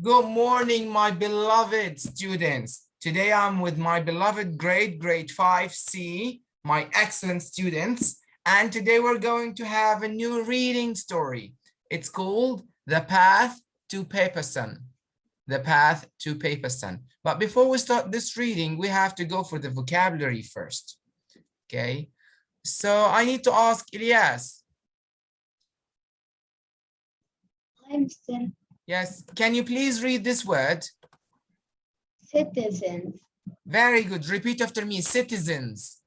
Good morning, my beloved students. Today I'm with my beloved grade 5C, my excellent students. And today we're going to have a new reading story. It's called The Path to Paper Sun. The Path to Paper Sun. But before we start this reading, we have to go for the vocabulary first. Okay. So I need to ask Ilyas. I'm still Yes, can you please read this word? citizens. Very good. Repeat after me. Citizens.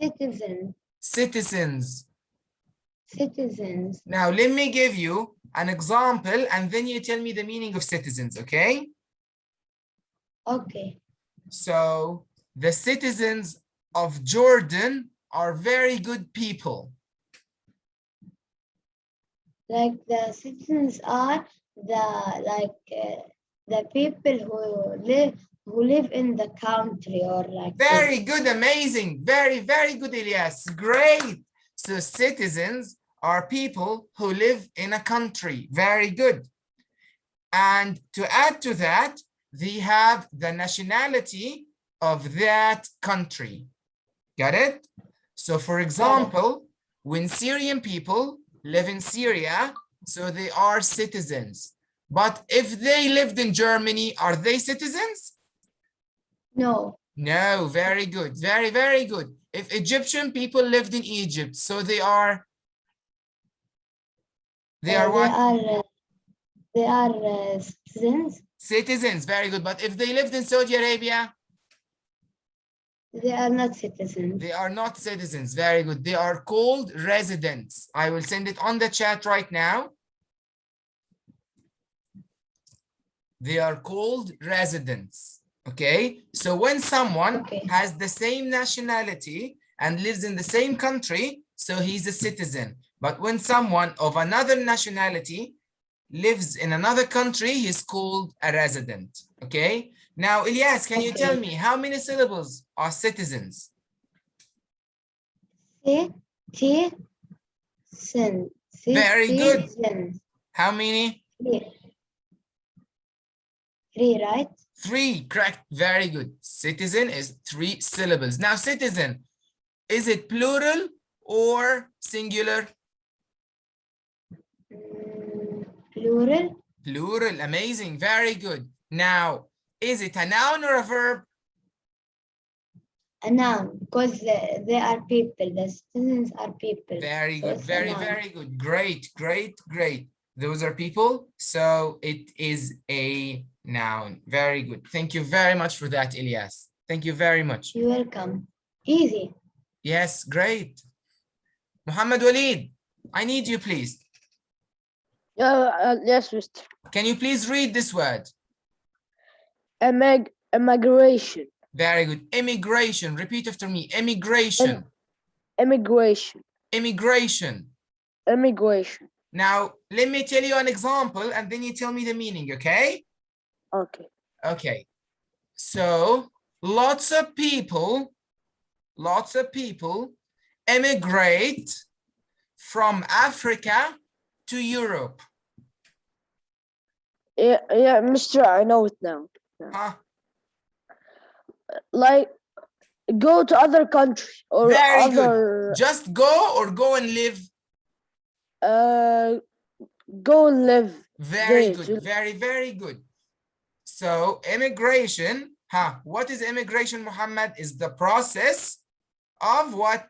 Citizens. Citizens. Citizens. Now, let me give you an example and then you tell me the meaning of citizens, okay? Okay. So, the citizens of Jordan are very good people. Like the citizens are the people who live in the country or like Very good, amazing. Very, very good, Elias. Great. So, citizens are people who live in a country. Very good. And to add to that, they have the nationality of that country. Got it? So for example, when Syrian people live in Syria, so they are citizens. But if they lived in Germany, are they citizens? No. No, very good. Very, very good. If Egyptian people lived in Egypt, so they are what? They are citizens. Citizens, very good. But if they lived in Saudi Arabia? They are not citizens. They are not citizens. Very good. They are called residents. I will send it on the chat right now. They are called residents. Okay. So when someone has the same nationality and lives in the same country, so he's a citizen. But when someone of another nationality lives in another country, he's called a resident. Okay. Now, Ilyas, can you tell me how many syllables are citizens? Citizen. Very good. How many? Three, right? 3, correct. Very good. Citizen is 3 syllables. Now, citizen, is it plural or singular? Plural. Plural, amazing. Very good. Now, is it a noun or a verb? A noun, because they are people. The citizens are people. Very good. Very, very good. Great, great, great. Those are people. So it is a noun. Very good. Thank you very much for that, Ilyas. Thank you very much. You're welcome. Easy. Yes, great. Muhammad Walid, I need you, please. Yes, Mr. Can you please read this word? Immigration. Very good. Immigration. Repeat after me. Immigration. Immigration. Immigration. Immigration. Now, let me tell you an example and then you tell me the meaning, okay? Okay. Okay. So, lots of people immigrate from Africa to Europe. Yeah, Mr. I know it now. Yeah. Huh? Like, go to other country or Very other. Good. Just go or go and live? Go and live. Very good. Very, very good. So immigration, what is immigration, Muhammad? Is the process of what?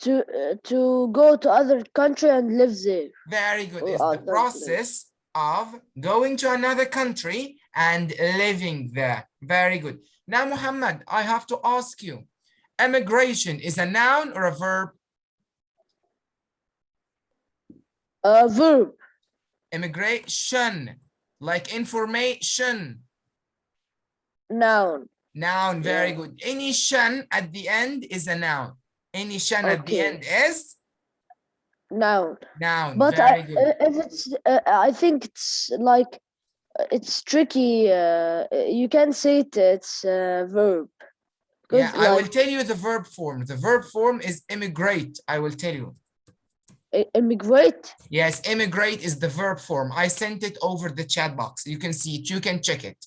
To go to other country and live there. Very good. It's the process of going to another country and living there. Very good. Now, Muhammad, I have to ask you, immigration is a noun or a verb? A verb. Immigration, like information. Noun. Noun, very good. Any shan at the end is a noun. Any shan at the end is? Noun. Noun, but very good. If it's, I think it's like, it's tricky. You can say it's a verb. Yeah, I will tell you the verb form. The verb form is immigrate. I will tell you. Immigrate. Yes, immigrate is the verb form. I sent it over the chat box. You can see it. You can check it.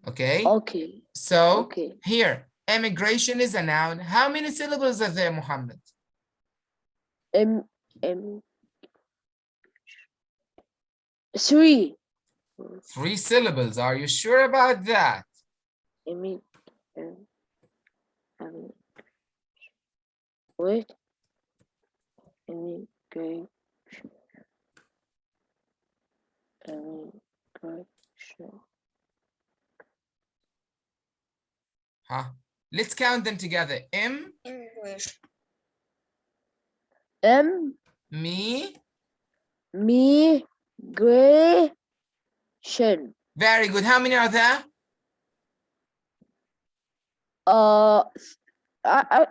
Okay. Okay. So Okay. here, immigration is a noun. How many syllables are there, Muhammad? Im, im, 3. 3 syllables. Are you sure about that? Immi, wait. Immigration. Immigration. Huh? Let's count them together. English. Me. Migration. Very good. How many are there?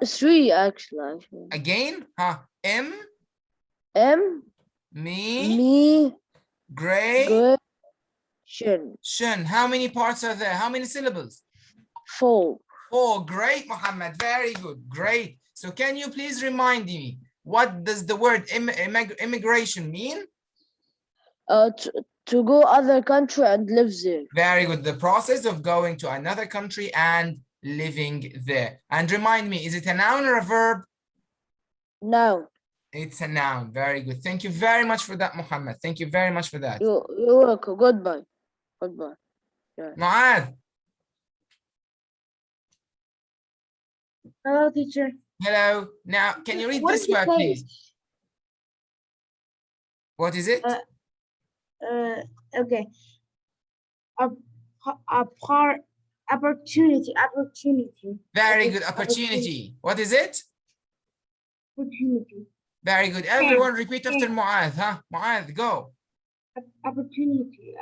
3 actually. Again? Huh? M. Me. Gray. Migration. Shun. How many parts are there? How many syllables? 4. 4. Great, Muhammad. Very good. Great. So can you please remind me, what does the word immigration mean? To go other country and live there. Very good. The process of going to another country and living there. And remind me, is it a noun or a verb? Now. It's a noun. Very good. Thank you very much for that, Muhammad. Thank you very much for that. You're welcome. Goodbye. Goodbye. Yeah. Mu'adh. Hello, teacher. Hello. Now, can you read What this did you word, say? please? What is it? Okay. Opportunity. Very good. Opportunity. What is it? Opportunity. Very good. Everyone repeat after Mu'adh, huh? Mu'adh, go. Opportunity.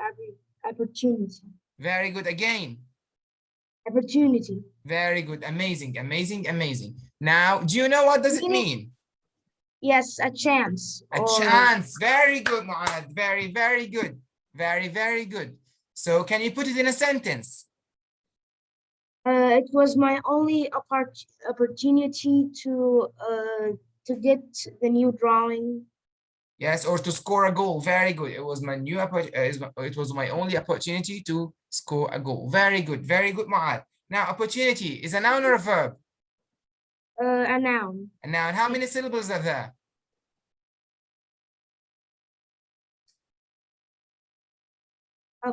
Very good. Again. Opportunity. Very good. Amazing, amazing, amazing. Now, do you know what does it mean? Yes, a chance. A chance. Very good, Mu'adh. Very, very good. Very, very good. So can you put it in a sentence? It was my only opportunity to get the new drawing. Yes, or to score a goal. Very good. It was my it was my only opportunity to score a goal. Very good. Very good, Mu'adh. Now, opportunity is a noun or a verb? A noun. A noun. How many syllables are there?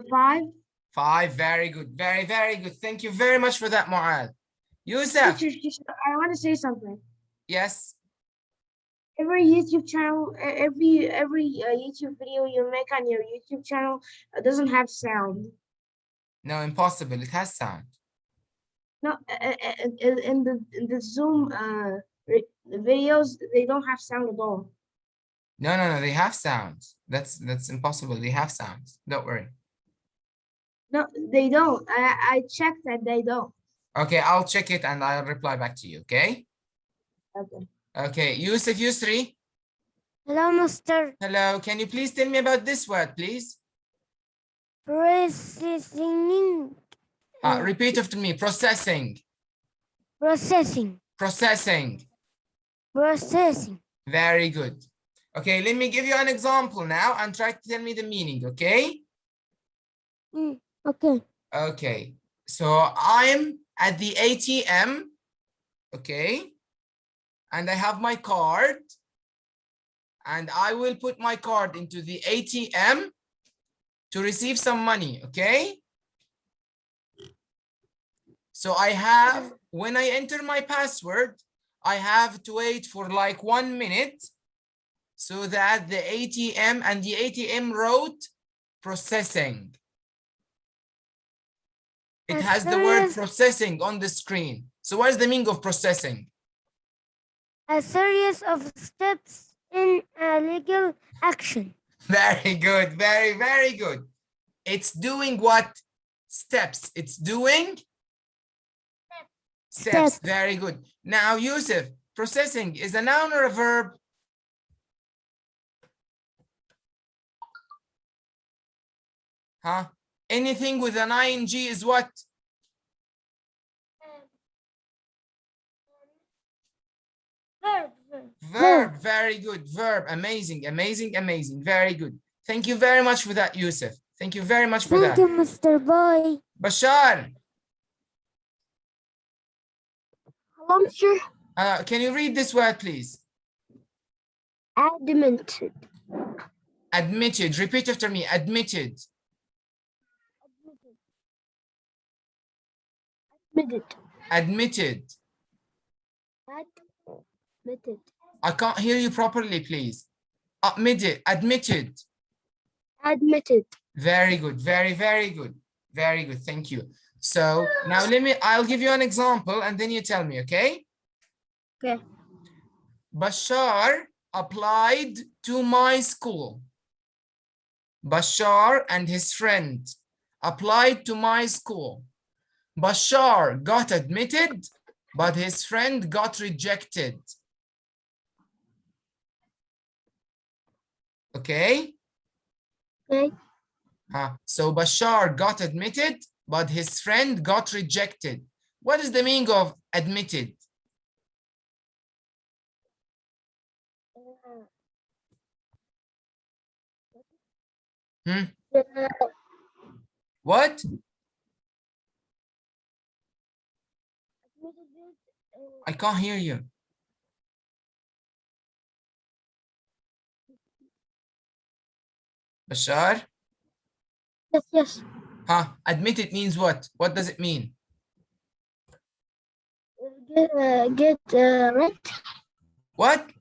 5. 5. Very good. Very, very good. Thank you very much for that, Mu'adh. Yusuf. Teacher, I want to say something. Yes. Every YouTube channel, every YouTube video you make on your YouTube channel doesn't have sound. No, impossible. It has sound. No, in the Zoom videos, they don't have sound at all. No. They have sounds. That's impossible. They have sounds. Don't worry. No, they don't. I checked that they don't. Okay, I'll check it and I'll reply back to you. Okay. Okay. Okay, Yusuf Yusri. Hello, Master. Hello. Can you please tell me about this word, please? Processing. Repeat after me. Processing. Processing. Processing. Processing. Very good. Okay, let me give you an example now and try to tell me the meaning, okay? Okay. Okay, so I'm at the ATM, okay? And I have my card and I will put my card into the ATM to receive some money, okay? So I have, when I enter my password, I have to wait for like 1 minute so that the ATM and the ATM wrote processing. It has the word processing on the screen. So what is the meaning of processing? A series of steps in a legal action. Very good. Very, very good. It's doing what? Steps. It's doing steps. Very good. Now, Yusuf, processing is a noun or a verb? Huh? Anything with an ing is what? Verb. Verb. Very good. Verb. Amazing, amazing, amazing. Very good. Thank you very much for that, Yusuf. Thank you very much for that. Thank you, Mr. Bye. Bashar, Hello, Mr. can you read this word, please? Admitted. Admitted. Repeat after me. Admitted. Admitted. Admitted. Admitted. I can't hear you properly, please. Admitted. Admitted. Admitted. Very good. Very, very good. Very good. Thank you. So now I'll give you an example and then you tell me, okay? Okay. Bashar applied to my school. Bashar and his friend applied to my school. Bashar got admitted, but his friend got rejected. Okay? Okay. So Bashar got admitted, but his friend got rejected. What is the meaning of admitted? What? I can't hear you. Bashar? Yes, yes. Admitted means what? What does it mean? Get right. What?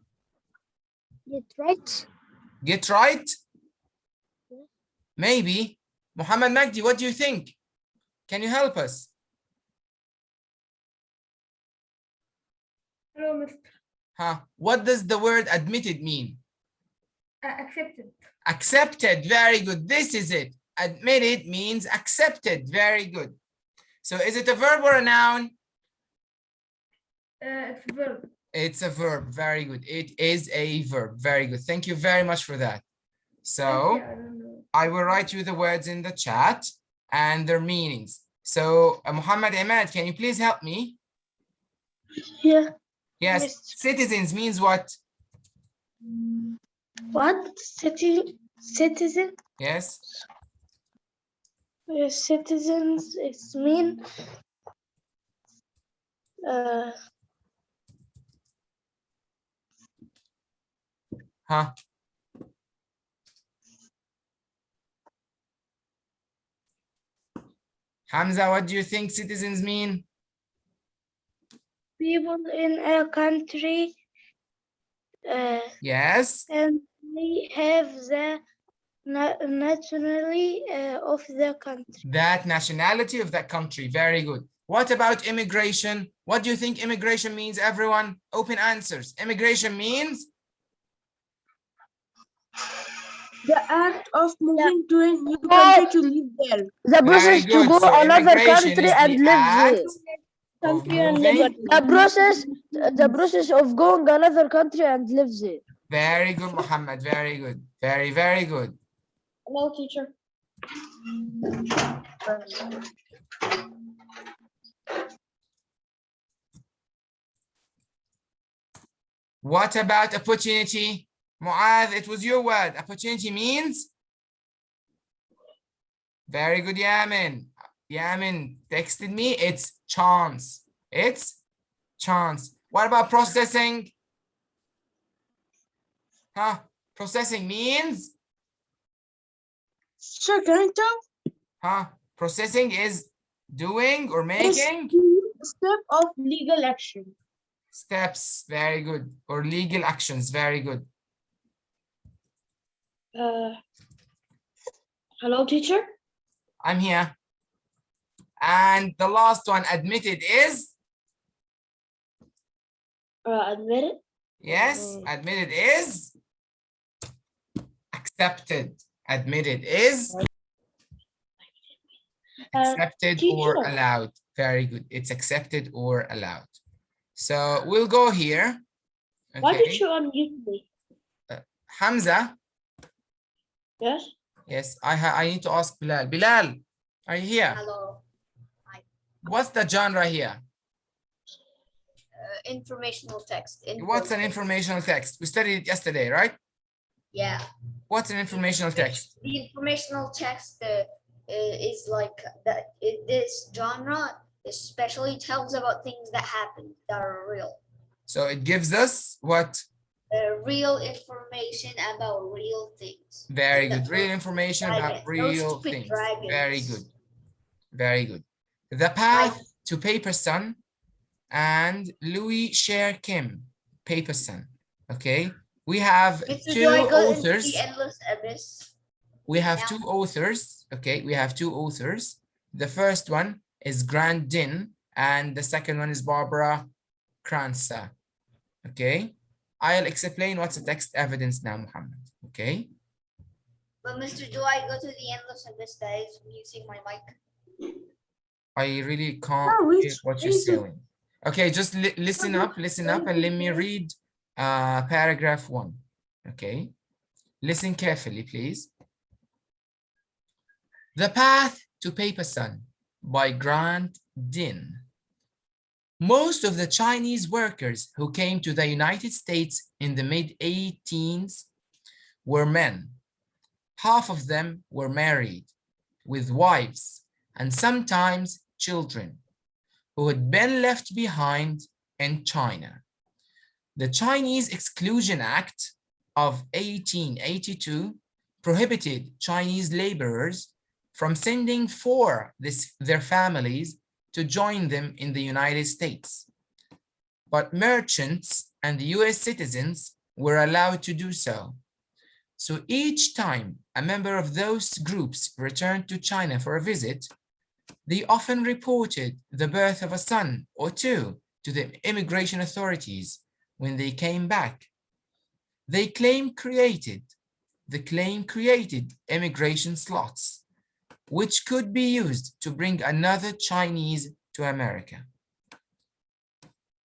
Get right. Get right? Maybe. Muhammad Magdi, what do you think? Can you help us? Hello, Mr. What does the word admitted mean? Accepted. Accepted. Very good. This is it. Admitted means accepted. Very good. So is it a verb or a noun? It's a verb. It's a verb. Very good. It is a verb. Very good. Thank you very much for that. So I don't know. I will write you the words in the chat and their meanings. So Muhammad Ahmad, can you please help me? Yeah. Yes. Yes. Citizens means what? What? Citizen? Yes. Citizens, it's mean. Hamza, what do you think citizens mean? People in a country. Yes. And they have the nationality of the country. That nationality of that country. Very good. What about immigration? What do you think immigration means, everyone? Open answers. Immigration means? The act of moving to a new country to live there. The process to good. go So another immigration country is and the live there. act of moving. The process of going another country and live there. Very good, Muhammad. Very good. Very, very good. Hello, teacher. What about opportunity? Mu'adh, it was your word. Opportunity means? Very good, Yamin. Yamin texted me. It's chance. It's chance. What about processing? Processing means? Sure, can I tell? Processing is doing or making? Step of legal action. Steps. Very good. Or legal actions. Very good. Hello, teacher. I'm here. And the last one, admitted, is? Admitted. Yes, admitted is? Accepted. Admitted is? Accepted or allowed. Very good. It's accepted or allowed. So we'll go here. Okay. Why did you unmute me? Hamza? Yes. Yes, I need to ask Bilal. Bilal, are you here? Hello. Hi. What's the genre here? informational text. What's an informational text? We studied it yesterday, right? Yeah. What's an informational text? The informational text is like that. This genre especially tells about things that happen that are real. So it gives us what? Real information about real things. Very good. Real information about Dragons. real Those stupid things. dragons. Very good. Very good. The Path to Paper Sun and Louis Sher Kim, Paper Sun. Okay. We have Mr. two Do I go into authors. the endless abyss? We have two authors. Okay. We have two authors. The first one is Grant Din and the second one is Barbara Crancer. Okay. I'll explain what's the text evidence now, Muhammad. Okay. But Mr. Do I go to the endless abyss that is using my mic? I really can't No, hear what you're saying. Okay, just listen up, and let me read paragraph 1. Okay. Listen carefully, please. The Path to Paper Sun by Grant Din. Most of the Chinese workers who came to the United States in the mid-18s were men. Half of them were married, with wives, and sometimes children, who had been left behind in China. The Chinese Exclusion Act of 1882 prohibited Chinese laborers from sending for their families to join them in the United States. But merchants and US citizens were allowed to do so. So each time a member of those groups returned to China for a visit, they often reported the birth of a son or two to the immigration authorities when they came back. The claim created immigration slots, which could be used to bring another Chinese to America.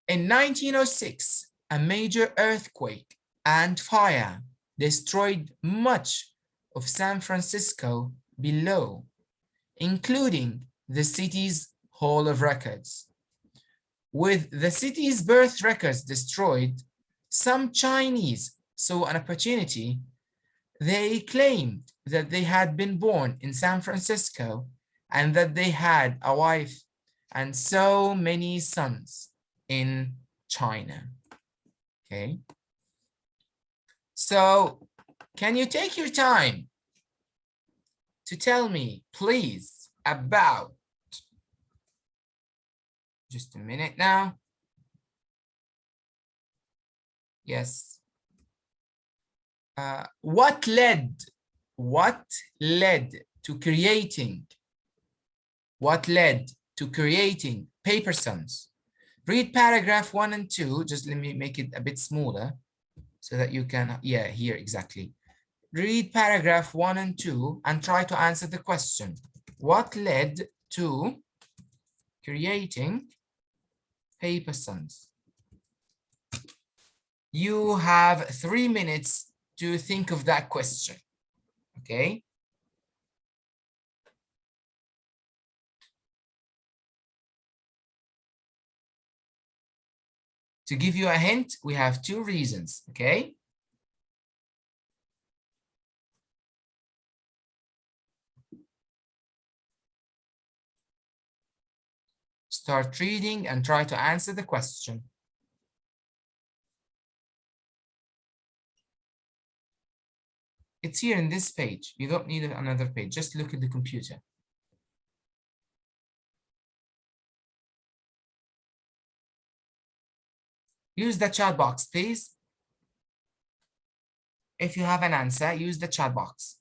In 1906, a major earthquake and fire destroyed much of San Francisco below, including the city's Hall of Records. With the city's birth records destroyed, some Chinese saw an opportunity. They claimed that they had been born in San Francisco and that they had a wife and so many sons in China. Okay. So can you take your time to tell me, please, about, just a minute now. Yes. What led to creating paper sons? Read paragraph 1 and 2. Just let me make it a bit smaller so that you can, yeah, here exactly. Read paragraph 1 and 2 and try to answer the question. What led to creating paper sons? You have 3 minutes to think of that question, okay? To give you a hint, we have 2 reasons, okay? Start reading and try to answer the question. It's here in this page. You don't need another page. Just look at the computer. Use the chat box, please. If you have an answer, use the chat box.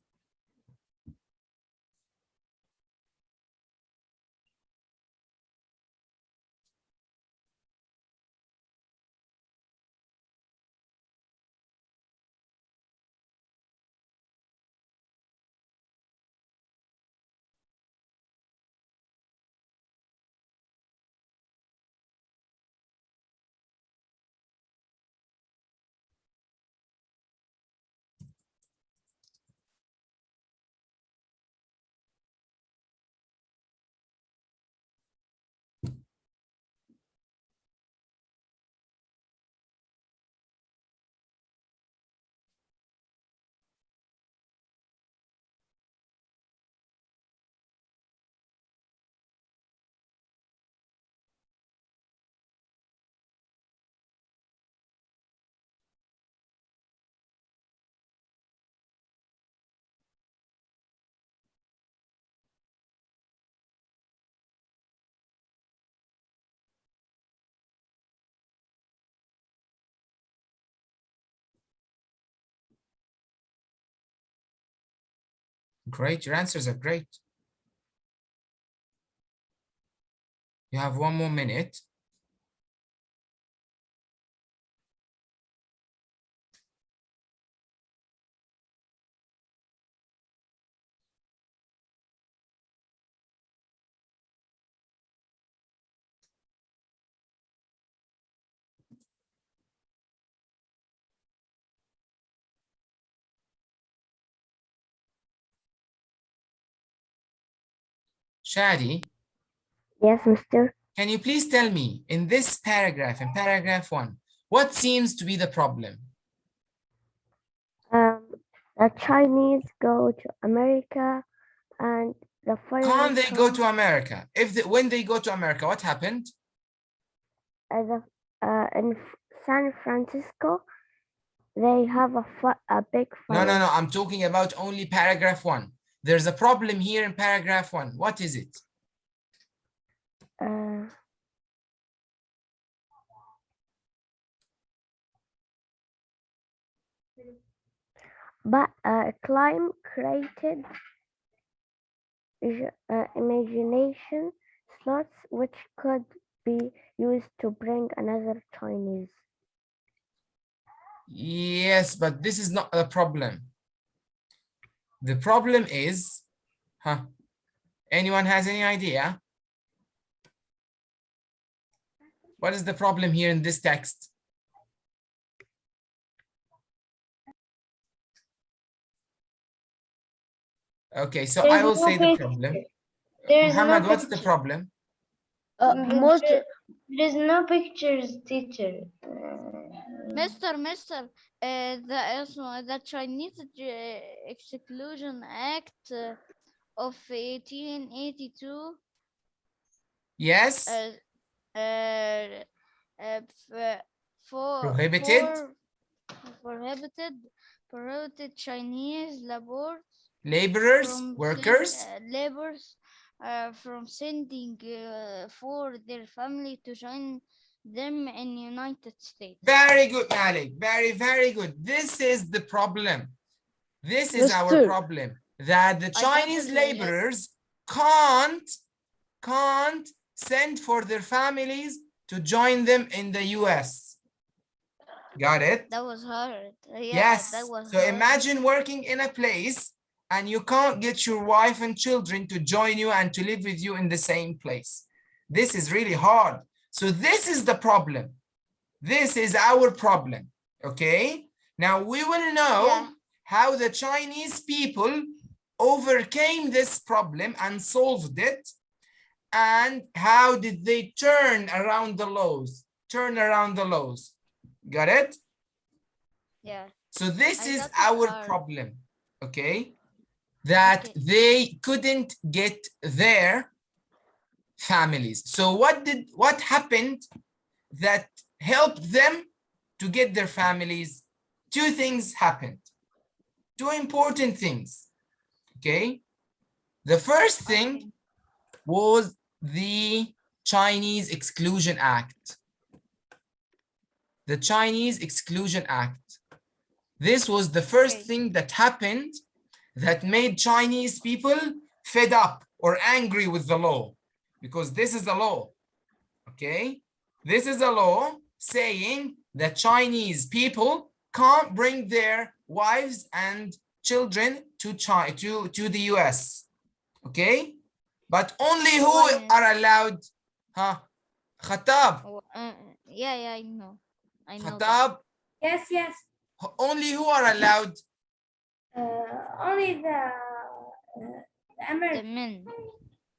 Great, your answers are great. You have 1 more minute. Shadi, Yes, mister. can you please tell me in this paragraph, in paragraph 1, what seems to be the problem? The Chinese go to America and the Can't foreigners they go to come America? When they go to America, what happened? in San Francisco. They have a big No, fire. I'm talking about only paragraph 1. There's a problem here in paragraph 1. What is it? But climb created imagination slots which could be used to bring another Chinese. Yes, but this is not the problem. The problem is, anyone has any idea? What is the problem here in this text? Okay, so I will say the problem. Muhammad, what's the problem? Most There's no pictures, teacher. Mister, the Chinese Exclusion Act of 1882 Yes, prohibited prohibited Chinese laborers, workers. laborers from sending for their family to join them in United States. Very good, Malik. Very, very good. This is the problem. This is our Mister. problem, that the Chinese laborers can't send for their families to join them in the US. Got it? That was hard. Yeah, Yes. that was So hard. imagine working in a place and you can't get your wife and children to join you and to live with you in the same place. This is really hard. So this is the problem. This is our problem. Okay. Now we will know how the Chinese people overcame this problem and solved it. And how did they turn around the laws? Got it? Yeah. So this I is got it our hard. problem, okay? That Okay. they couldn't get their families. So what happened that helped them to get their families? 2 things happened. 2 important things, okay? The first thing was the Chinese Exclusion Act. The Chinese Exclusion Act. This was the first thing that happened that made Chinese people fed up or angry with the law, because this is a law, okay? This is a law saying that Chinese people can't bring their wives and children to the US, okay? But only who are allowed, Khatab, Yeah, I know. I know. Khatab, Yes. only who are allowed? Only the The American. men.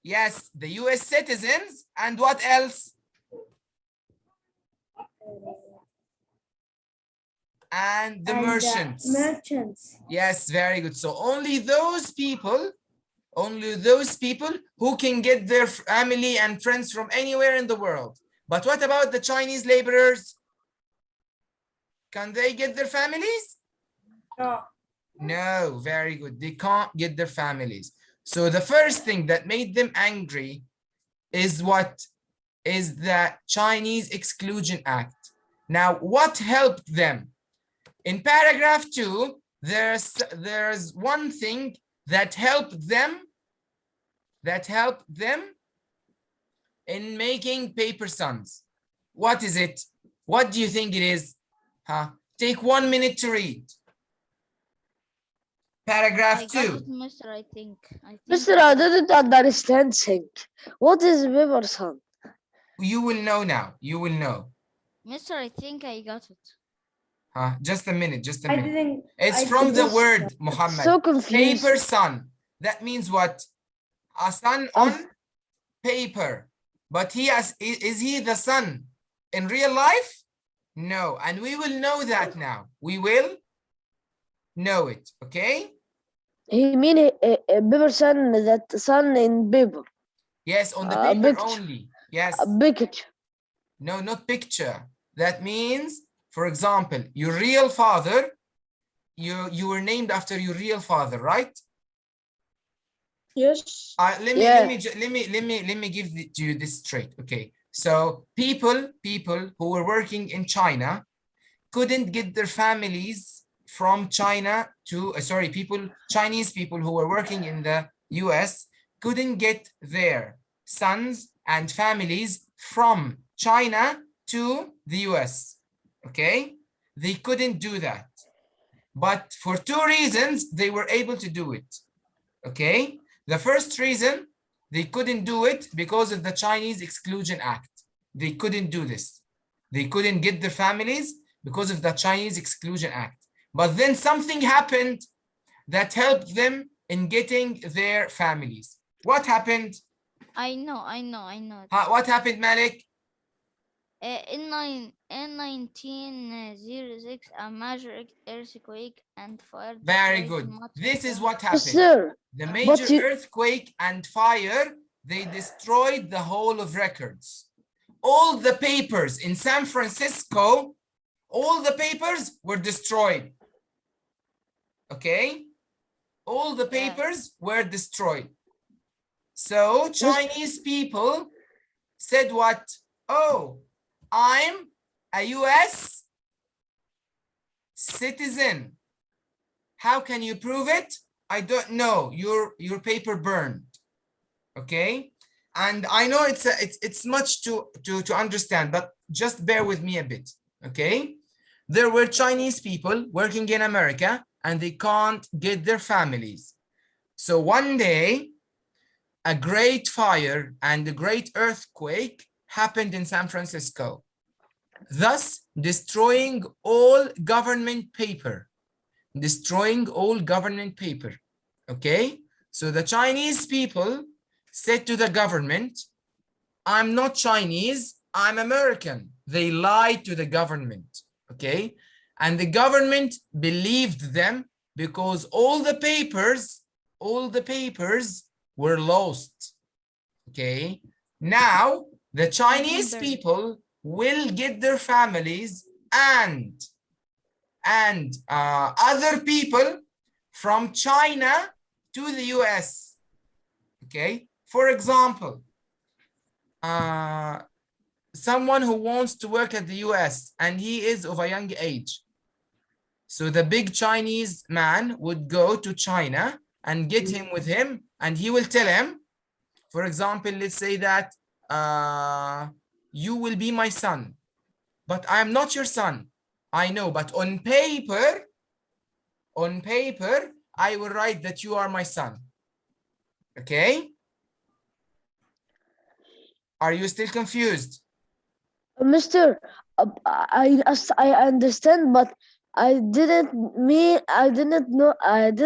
Yes, the US citizens, and what else? And the merchants. Merchants. Yes, very good. So only those people who can get their family and friends from anywhere in the world. But what about the Chinese laborers? Can they get their families? No. No, very good. They can't get their families. So the first thing that made them angry is what? Is the Chinese Exclusion Act. Now, what helped them? In paragraph 2, there's one thing that help them in making paper suns. What is it? What do you think it is? Take 1 minute to read. Paragraph I got 2. it, Mister. I think. Mister, I didn't understand thing. What is paper sun? You will know now. You will know. Mister, I think I got it. Just a minute. Just a I minute. didn't. It's I from the didn't- word, Muhammad. So confused. Paper sun. That means what? A sun on paper. But is he the sun in real life? No. And we will know that now. We will know it. Okay? He mean a paper sun, that sun in paper. Yes, on the A paper picture. only. Yes. A picture. No, not picture. That means, for example, your real father, you were named after your real father, right? Yes. Let me give to you this straight. Okay. So people who were working in China couldn't get their families from China to Chinese people who were working in the US couldn't get their sons and families from China to the US. Okay, they couldn't do that, but for 2 reasons they were able to do it. Okay, the first reason, they couldn't do it because of the Chinese Exclusion Act. They couldn't do this. They couldn't get their families because of the Chinese Exclusion Act. But then something happened that helped them in getting their families. What happened? I know. What happened, Malik? In 1906, a major earthquake and fire. Very destroyed good. much of This is the- what happened. Sir, The but major earthquake and fire, they destroyed the whole of records. All the papers in San Francisco, all the papers were destroyed. Okay? All the papers were destroyed. So Chinese people said what? Oh, I'm a US citizen. How can you prove it? I don't know. Your paper burned. Okay? And I know it's much to understand, but just bear with me a bit. Okay? There were Chinese people working in America and they can't get their families. So one day, a great fire and a great earthquake happened in San Francisco, thus destroying all government paper. Okay? So the Chinese people said to the government, I'm not Chinese, I'm American. They lied to the government. Okay? And the government believed them because all the papers were lost. Okay? Now the Chinese people will get their families and other people from China to the US. Okay? For example, someone who wants to work at the US and he is of a young age. So the big Chinese man would go to China and get him with him, and he will tell him, for example, let's say that you will be my son, but I'm not your son. I know, but on paper, I will write that you are my son. Okay? Are you still confused? Mister, I understand, but I didn't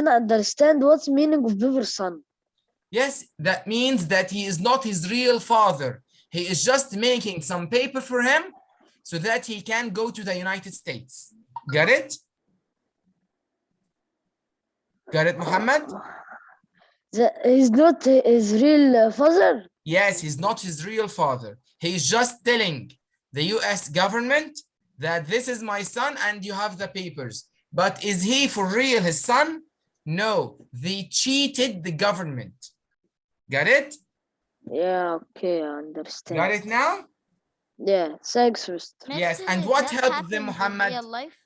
understand what's meaning of paper sun. Yes, that means that he is not his real father. He is just making some paper for him so that he can go to the United States. Got it? Got it, Muhammad? He's not his real father? Yes, he's not his real father. He's just telling the US government that this is my son and you have the papers. But is he for real his son? No, they cheated the government. Got it? Yeah, okay, I understand. Got it now? Yeah, thanks, Mister. Yes, Mister, and what that helped them, happened in Muhammad? real life?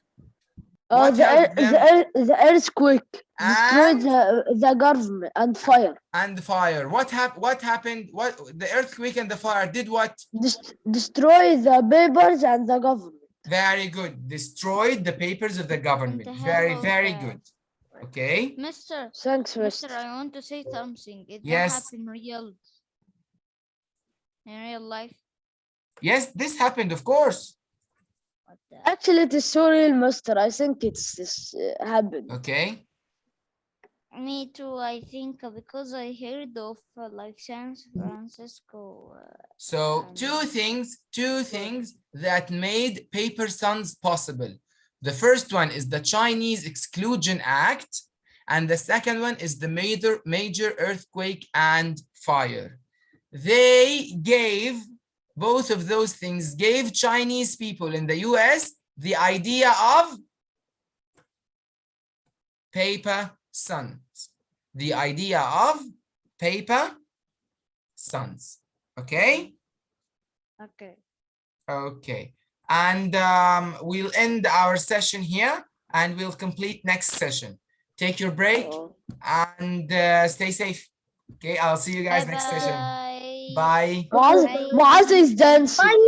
What helped them? The earthquake destroyed And the government and fire. fire. What happened? What the earthquake and the fire did what? Destroy the papers and the government. Very good. Destroyed the papers of the government. And Very, how very about, good. Okay. Mister, Thanks, Mister, Mister. I want to say something. It Yes. that happen in real life. Yes, this happened, of course. What the? Actually, it is so real, Mister. I think it's this happened. Okay. Me too. I think because I heard of like San Francisco. So And- two things that made paper suns possible. The first one is the Chinese Exclusion Act, and the second one is the major earthquake and fire. They gave, both of those things gave Chinese people in the US the idea of paper suns. The idea of paper suns. Okay? Okay. Okay. And we'll end our session here and we'll complete next session. Take your break Oh. and stay safe. Okay, I'll see you guys next session. Bye. Bye. Muaz is dancing.